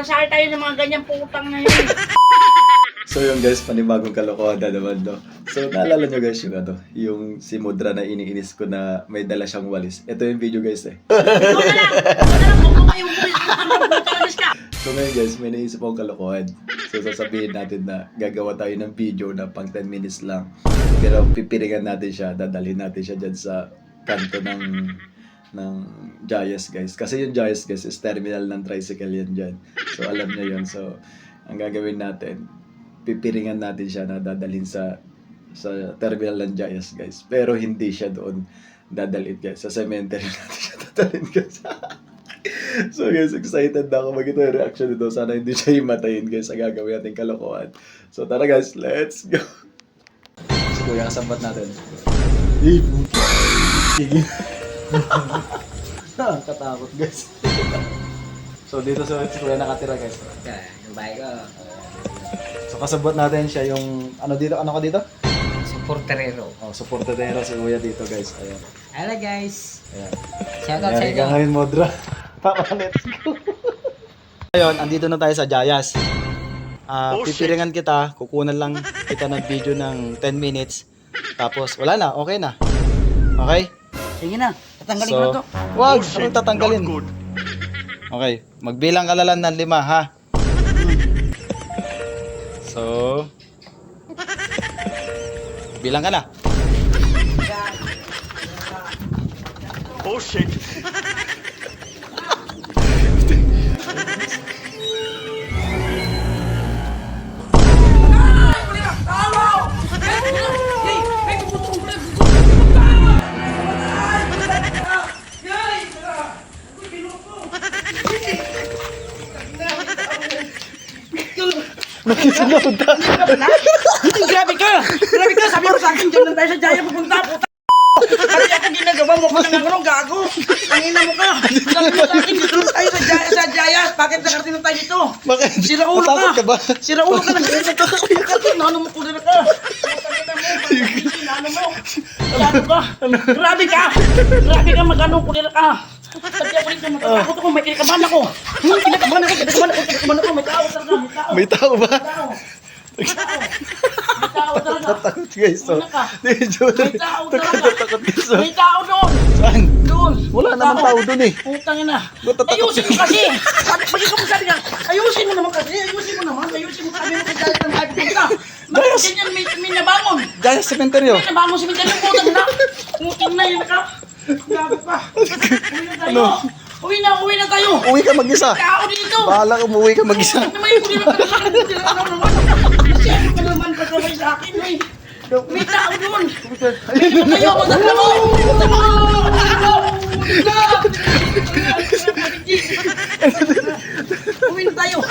Pasal tayo ng mga ganyang putang na yun. So yun guys, panibagong kalokohan na naman, no? So naalala nyo guys yung si Mudra na iniinis ko na may dala siyang walis. Ito yung video guys eh. Ikaw na lang! Huwag mo kayong bulis ka! So ngayon guys, may naisip akong kalokohan. So sasabihin natin na gagawa tayo ng video na pang 10 minutes lang. Pero pipiringan natin siya, dadalhin natin siya dyan sa kanto ng Jayas guys. Kasi yung Jayas guys is terminal ng tricycle yan dyan. So alam niyo yun. So ang gagawin natin, pipiringan natin siya na dadalhin sa terminal ng Jayas guys. Pero hindi siya doon dadalhin guys. Sa cemetery natin siya dadalhin guys. So guys, excited na ako magkita yung reaction nito. Sana hindi siya himatayin guys sa gagawin natin kalokohan. So tara guys, let's go! So kuya, kasambat natin. Katakot guys. So dito sa kuya nakatira guys. Yung bahay ko. So kasabot natin siya yung ano ka dito? Supporterero. Oh, supportadero si kuya dito guys. Ayan. Hello guys. Ayan. Shoutout sa Nangyari ka inyo. ngayon, Modra. Let's go. Ngayon, andito na tayo sa Jayas. Pipiringan kita, kukunan lang kita ng video ng 10 minutes. Tapos, wala na, okay na. Okay? Sige na, tatanggalin ko na to. Wag, anong tatanggalin? Okay, magbilang ka lang ng 5, ha? So, bilang ka na. Oh shit. Nakisunod ka. Grabe ka! Grabe ka! Sabi mo sa akin, dyan lang tayo sa Jaya pupunta, puta! Pati ako ginagawa mo pa ng ano, gago! Ang ina mo ka! Sabi mo sa akin, dito lang tayo sa Jaya! Bakit nakarating na tayo dito? Bakit? Sira ulo Matakot ka! ka ba? Sira ulo ka! Bakit? Naano mo kulira ka? Naano mo? Naano ka? Grabe ka! Grabe ka mag-ano kulira ka! Sabi ako dito, matatakot ako, may kinakabahan ako! Kinakabahan ako, may tao talaga, May tao ba? May tao talaga! Takot guys, so. Una ka. Hindi, joke. May tao talaga! Takot guys, so. May tao doon! Saan? Doon! Wala naman tao doon eh. Putang ina! Ba't tatakot Ayusin mo kasi! Pag ikaw sabi ka, ayusin mo naman kasi! Ayusin mo naman! Ayusin mo sabi mo kung dahil ng hype ka! Bakit ganyan may nabangon? Jayas cementerio. May nabangon si Mintan yung putang ina! Putang na yun ka! Grabe pa! Uwi na tayo! Uwi na tayo! Uwi ka mag-isa. Tao dito! Bahala ka, umuwi ka mag-isa. Ano may kulira ka sa akin? Ano naman? Siyempre ka naman kasabay sa akin, uy! May tao doon! Uwi na tayo! Maganda mo! Uwi na tayo! Uwi na tayo!